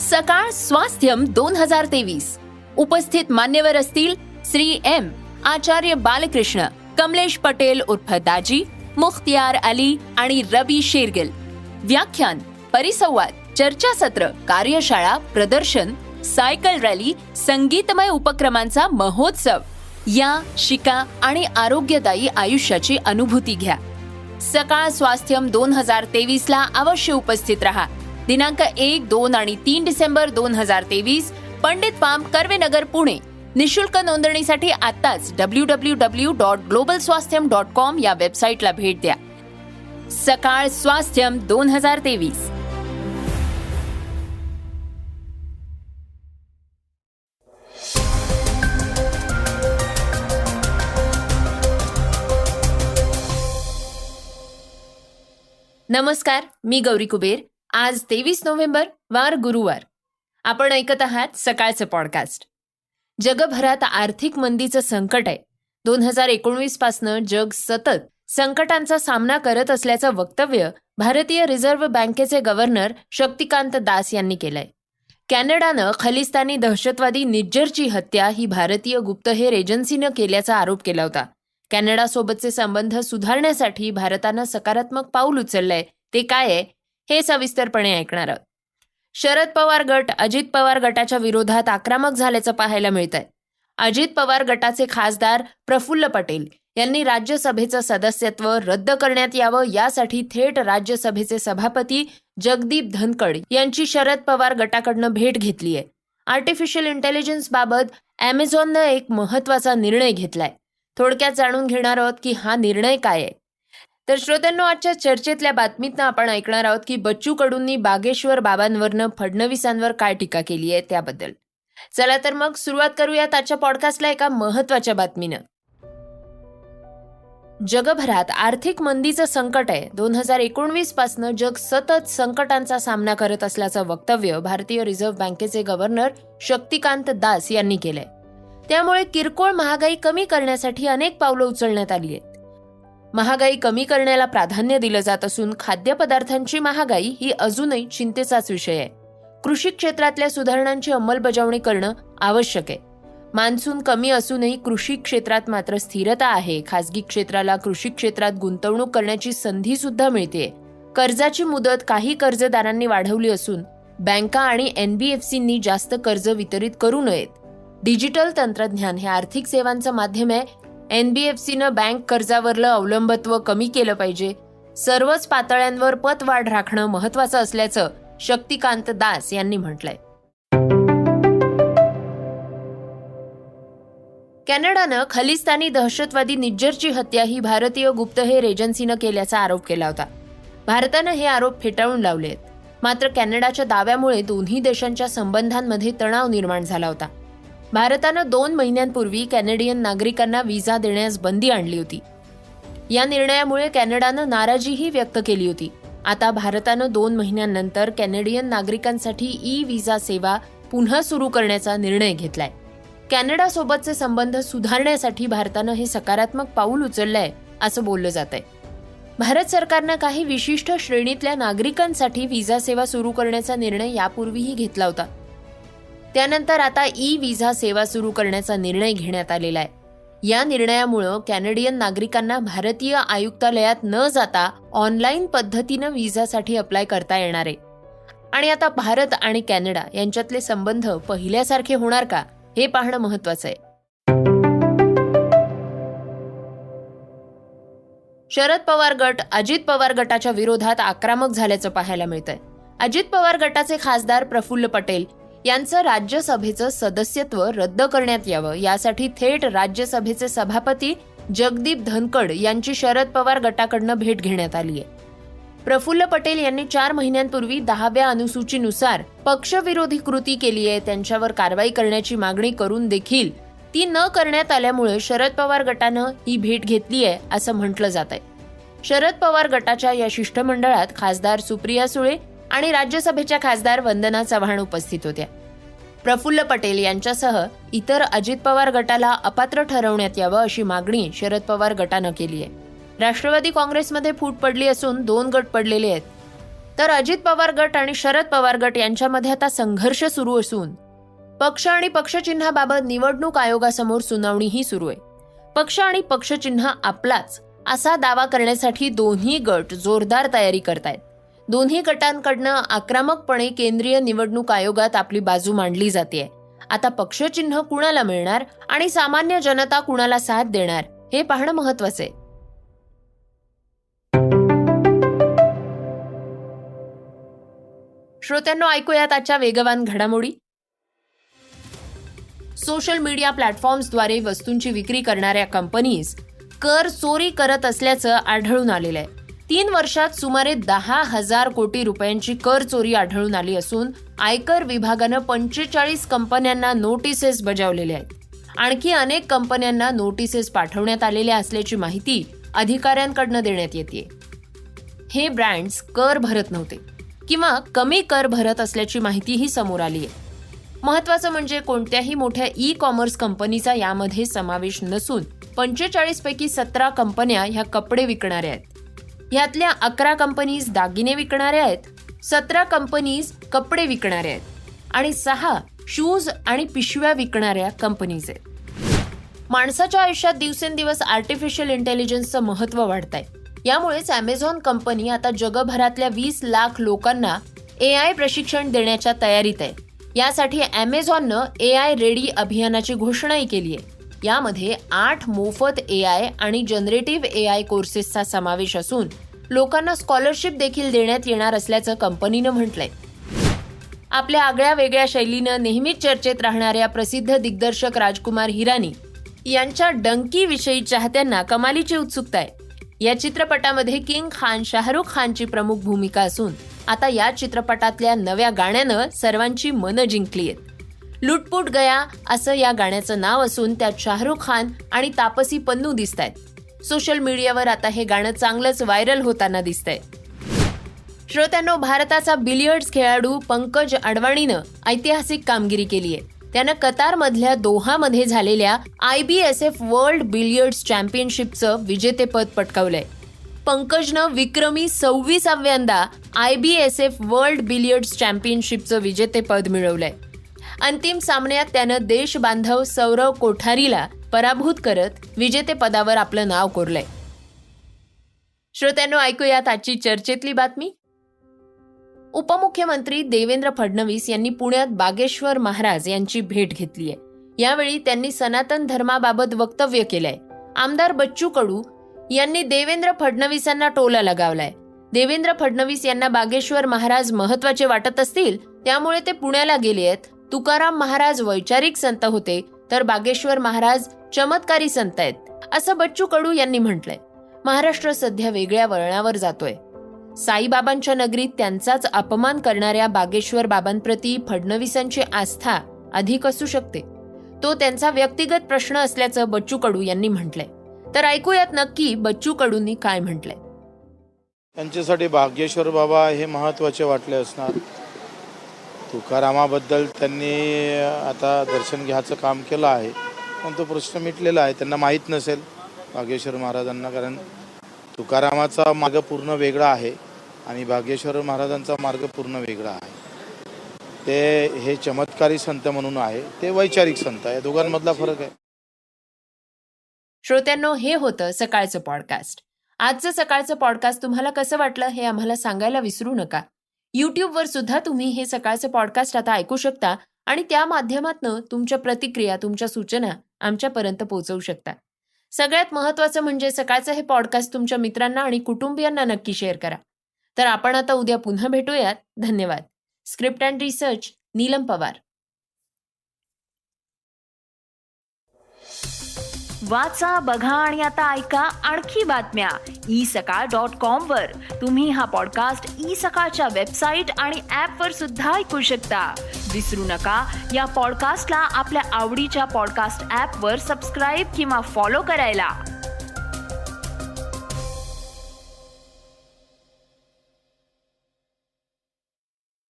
सकाळ स्वास्थ्यम 2023 उपस्थित मान्यवर असतील श्री एम आचार्य बालकृष्ण, कमलेश पटेल उर्फ दाजी, मुख्तियार अली आणि रवी शेरगिल. व्याख्यान, परिसंवाद, चर्चासत्र, कार्यशाळा, प्रदर्शन, सायकल रॅली, संगीतमय उपक्रमांचा महोत्सव. या, शिका आणि आरोग्यदायी आयुष्याची अनुभूती घ्या. सकाळ स्वास्थ्यम 2023 ला अवश्य उपस्थित रहा. दिनांक 1, 2 आणि 3 डिसेंबर 2023, पंडित पाम, कर्वेनगर, पुणे. निशुल्क नोंदणीसाठी आत्ताच www.globalswasthyam.com या वेबसाईटला भेट द्या. सकाळ स्वास्थ्यम 2023. नमस्कार, मी गौरी कुबेर. आज 23 नोव्हेंबर, वार गुरुवार. आपण ऐकत आहात सकाळचं पॉडकास्ट. जगभरात आर्थिक मंदीचं संकट आहे. 2019 पासनं जग सतत संकटांचा सामना करत असल्याचं वक्तव्य भारतीय रिझर्व्ह बँकेचे गव्हर्नर शक्तिकांत दास यांनी केलंय. कॅनडानं खलिस्तानी दहशतवादी निज्जरची हत्या ही भारतीय गुप्तहेर एजन्सीनं केल्याचा आरोप केला होता. कॅनडासोबतचे संबंध सुधारण्यासाठी भारतानं सकारात्मक पाऊल उचललंय. ते काय आहे हे सविस्तरपणे ऐकणार आहोत. शरद पवार गट अजित पवार गटाच्या विरोधात आक्रमक झाल्याचं पाहायला मिळतंय. अजित पवार गटाचे खासदार प्रफुल्ल पटेल यांनी राज्यसभेचं सदस्यत्व रद्द करण्यात यावं यासाठी थेट राज्यसभेचे सभापती जगदीप धनखड यांची शरद पवार गटाकडनं भेट घेतलीय. आर्टिफिशियल इंटेलिजन्स बाबत अॅमेझॉननं एक महत्वाचा निर्णय घेतलाय. थोडक्यात जाणून घेणार आहोत की हा निर्णय काय आहे. तर श्रोत्यांनो, आजच्या चर्चेतल्या बातमीतनं आपण ऐकणार आहोत की बच्चू कडूंनी बागेश्वर बाबांवरनं फडणवीसांवर काय टीका केली आहे त्याबद्दल. चला तर मग सुरुवात करूयात आजच्या पॉडकास्टला एका महत्वाच्या बातमीनं. जगभरात आर्थिक मंदीचं संकट आहे. 2019 पासनं जग सतत संकटांचा सामना करत असल्याचं वक्तव्य भारतीय रिझर्व्ह बँकेचे गव्हर्नर शक्तिकांत दास यांनी केलंय. त्यामुळे किरकोळ महागाई कमी करण्यासाठी अनेक पावलं उचलण्यात आली आहेत. महागाई कमी करण्याला प्राधान्य दिलं जात असून खाद्यपदार्थांची महागाई ही अजूनही चिंतेचाच विषय आहे. कृषी क्षेत्रातल्या सुधारणांची अंमलबजावणी करणं आवश्यक आहे. मान्सून कमी असूनही कृषी क्षेत्रात मात्र स्थिरता आहे. खासगी क्षेत्राला कृषी क्षेत्रात गुंतवणूक करण्याची संधी सुद्धा मिळते. कर्जाची मुदत काही कर्जदारांनी वाढवली असून बँका आणि NBFCंनी जास्त कर्ज वितरित करू नयेत. डिजिटल तंत्रज्ञान हे आर्थिक सेवांचं माध्यम आहे. NBFCनं बँक कर्जावरलं अवलंबित्व कमी केलं पाहिजे. सर्वच पातळ्यांवर पतवाढ राखणं महत्वाचं असल्याचं शक्तिकांत दास यांनी म्हटलंय. कॅनडानं खलिस्तानी दहशतवादी निज्जरची हत्या ही भारतीय गुप्तहेर एजन्सीनं केल्याचा आरोप केला होता. भारतानं हे आरोप फेटाळून लावले आहेत. मात्र कॅनडाच्या दाव्यामुळे दोन्ही देशांच्या संबंधांमध्ये तणाव निर्माण झाला होता. भारतानं 2 महिन्यांपूर्वी कॅनेडियन नागरिकांना व्हिसा देण्यास बंदी आणली होती. या निर्णयामुळे कॅनडानं नाराजीही व्यक्त केली होती. आता भारतानं 2 महिन्यांनंतर कॅनेडियन नागरिकांसाठी व्हिसा सेवा पुन्हा सुरू करण्याचा निर्णय घेतलाय. कॅनडासोबतचे संबंध सुधारण्यासाठी भारतानं हे सकारात्मक पाऊल उचललंय असं बोललं जात आहे. भारत सरकारनं काही विशिष्ट श्रेणीतल्या नागरिकांसाठी व्हिसा सेवा सुरू करण्याचा निर्णय यापूर्वीही घेतला होता. त्यानंतर आता व्हिसा सेवा सुरू करण्याचा निर्णय घेण्यात आलेला आहे. या निर्णयामुळं कॅनेडियन नागरिकांना भारतीय आयुक्तालयात न जाता ऑनलाईन पद्धतीनं व्हिसासाठी अप्लाय करता येणार आहे. आणि आता भारत आणि कॅनडा यांच्यातले संबंध पहिल्यासारखे होणार का हे पाहणं महत्वाचं आहे. शरद पवार गट अजित पवार गटाच्या विरोधात आक्रमक झाल्याचं पाहायला मिळतंय. अजित पवार गटाचे खासदार प्रफुल्ल पटेल यांचं राज्यसभेचं सदस्यत्व रद्द करण्यात यावं यासाठी थेट राज्यसभेचे सभापती जगदीप धनखड यांची शरद पवार गटाकडनं भेट घेण्यात आली आहे. प्रफुल्ल पटेल यांनी 4 महिन्यांपूर्वी 10व्या अनुसूचीनुसार पक्षविरोधी कृती केली आहे. त्यांच्यावर कारवाई करण्याची मागणी करून देखील ती न करण्यात आल्यामुळे शरद पवार गटानं ही भेट घेतली आहे असं म्हटलं जात आहे. शरद पवार गटाच्या या शिष्टमंडळात खासदार सुप्रिया सुळे आणि राज्यसभेच्या खासदार वंदना चव्हाण उपस्थित होत्या. प्रफुल्ल पटेल यांच्यासह इतर अजित पवार गटाला अपात्र ठरवण्यात यावं अशी मागणी शरद पवार गटानं केली आहे. राष्ट्रवादी काँग्रेसमध्ये फूट पडली असून 2 गट पडलेले आहेत. तर अजित पवार गट आणि शरद पवार गट यांच्यामध्ये आता संघर्ष सुरू असून पक्ष आणि पक्षचिन्हाबाबत निवडणूक आयोगासमोर सुनावणीही सुरू आहे. पक्ष आणि पक्षचिन्ह आपलाच असा दावा करण्यासाठी दोन्ही गट जोरदार तयारी करतायत. दोन्ही गटांकडनं आक्रमकपणे केंद्रीय निवडणूक आयोगात आपली बाजू मांडली जाते. आता पक्षचिन्ह कुणाला मिळणार आणि सामान्य जनता कुणाला साथ देणार हे पाहणं महत्वाचं आहे. श्रोत्यांनो, ऐकूयात आजच्या वेगवान घडामोडी. सोशल मीडिया प्लॅटफॉर्म्सद्वारे वस्तूंची विक्री करणाऱ्या कंपनीज कर चोरी करत असल्याचं आढळून आलेलं आहे. 3 वर्षात सुमारे 10,000 कोटी रुपयांची कर चोरी आढळून आली असून आयकर विभागानं 45 कंपन्यांना नोटिसेस बजावलेल्या आहेत. आणखी अनेक कंपन्यांना नोटिसेस पाठवण्यात आलेल्या असल्याची माहिती अधिकाऱ्यांकडनं देण्यात येते. हे ब्रँड्स कर भरत नव्हते किंवा कमी कर भरत असल्याची माहितीही समोर आली आहे. महत्वाचं म्हणजे कोणत्याही मोठ्या ई कॉमर्स कंपनीचा यामध्ये समावेश नसून 45 पैकी 17 कंपन्या ह्या कपडे विकणाऱ्या आहेत. यातल्या 11 कंपनीज दागिने विकणाऱ्या आहेत, 17 कंपनीज कपडे विकणाऱ्या आहेत आणि 6 शूज आणि पिशव्या विकणाऱ्या कंपनीज आहेत. माणसाच्या आयुष्यात दिवसेंदिवस आर्टिफिशियल इंटेलिजन्सचं महत्त्व वाढतंय. यामुळेच अमेझॉन कंपनी आता जगभरातल्या 20 लाख लोकांना AI प्रशिक्षण देण्याच्या तयारीत आहे. यासाठी अमेझॉननं AI रेडी अभियानाची घोषणाही केली आहे. यामध्ये 8 मोफत AI आणि जनरेटिव्ह AI कोर्सेसचा समावेश असून लोकांना स्कॉलरशिप देखील देण्यात येणार असल्याचं कंपनीनं म्हटलंय. आपल्या आगळ्या वेगळ्या शैलीनं नेहमीच चर्चेत राहणाऱ्या प्रसिद्ध दिग्दर्शक राजकुमार हिरानी यांच्या डंकीविषयी चाहत्यांना कमालीची उत्सुकता आहे. या चित्रपटामध्ये किंग खान शाहरुख खानची प्रमुख भूमिका असून आता या चित्रपटातल्या नव्या गाण्यानं सर्वांची मनं जिंकली आहेत. लुटपुट गया असं या गाण्याचं नाव असून त्यात शाहरुख खान आणि तापसी पन्नू दिसतायत. सोशल मीडियावर आता हे गाणं चांगलंच व्हायरल होताना दिसतंय. श्रोत्यांनो, भारताचा बिलियर्ड्स खेळाडू पंकज अडवाणीनं ऐतिहासिक कामगिरी केली आहे. त्यानं कतारमधल्या दोहामध्ये झालेल्या IBSF वर्ल्ड बिलियर्ड्स चॅम्पियनशिपचं विजेतेपद पटकावलंय. पंकजनं विक्रमी 26व्यांदा IBSF वर्ल्ड बिलियर्ड्स चॅम्पियनशिपचं विजेतेपद मिळवलंय. अंतिम सामन्यात त्यानं देशबांधव सौरव कोठारीला पराभूत करत विजेतेपदावर आपलं नाव कोरलंय. श्रोत्यांनो, ऐकूयात आजची चर्चेतली बातमी. उपमुख्यमंत्री देवेंद्र फडणवीस यांनी पुण्यात बागेश्वर महाराज यांची भेट घेतली आहे. यावेळी त्यांनी सनातन धर्माबाबत वक्तव्य केलंय. आमदार बच्चू कडू यांनी देवेंद्र फडणवीसांना टोला लगावलाय. देवेंद्र फडणवीस यांना बागेश्वर महाराज महत्वाचे वाटत असतील त्यामुळे ते पुण्याला गेले आहेत. तुकाराम महाराज वैचारिक संत होते तर बागेश्वर महाराज चमत्कारी संत आहेत, असं बच्चू कडू यांनी म्हटलंय. महाराष्ट्र सध्या वेगळ्या वळणावर जातोय. साईबाबांच्या नगरीत त्यांचाच अपमान करणाऱ्या बागेश्वर बाबांप्रती फडणवीसांची आस्था अधिक असू शकते. तो त्यांचा व्यक्तिगत प्रश्न असल्याचं बच्चू कडू यांनी म्हटलंय. तर ऐकूयात नक्की बच्चू कडूंनी काय म्हटलंय. त्यांच्यासाठी बागेश्वर बाबा हे महत्त्वाचे वाटले असणार. तुकारामाबद्दल त्यांनी आता दर्शन घ्यायचं काम केलं आहे, पण तो प्रश्न मिटलेला आहे. त्यांना माहीत नसेल बागेश्वर महाराजांना, कारण तुकारामाचा मार्ग पूर्ण वेगळा आहे आणि बागेश्वर महाराजांचा मार्ग पूर्ण वेगळा आहे. ते हे चमत्कारी संत म्हणून आहे, ते वैचारिक संत आहे. दोघांमधला फरक आहे. श्रोत्यांनो, हे होतं सकाळचं पॉडकास्ट. आजचं सकाळचं पॉडकास्ट तुम्हाला कसं वाटलं हे आम्हाला सांगायला विसरू नका. यूट्यूबवर सुद्धा तुम्ही हे सकाळचं पॉडकास्ट आता ऐकू शकता आणि त्या माध्यमातून तुमच्या प्रतिक्रिया, तुमच्या सूचना आमच्यापर्यंत पोहोचवू शकता. सगळ्यात महत्त्वाचं म्हणजे सकाळचं हे पॉडकास्ट तुमच्या मित्रांना आणि कुटुंबियांना नक्की शेअर करा. तर आपण आता उद्या पुन्हा भेटूयात. धन्यवाद. Script and research Neelam Pawar. वाचा, बघा आणि आता ऐका आणखी बातम्या isakal.com वर. तुम्ही हा पॉडकास्ट सकाळच्या वेबसाईट आणि ऍपवर सुद्धा ऐकू शकता. विसरू नका, या पॉडकास्टला आपल्या आवडीच्या पॉडकास्ट ऍपवर सबस्क्राईब किंवा फॉलो करायला.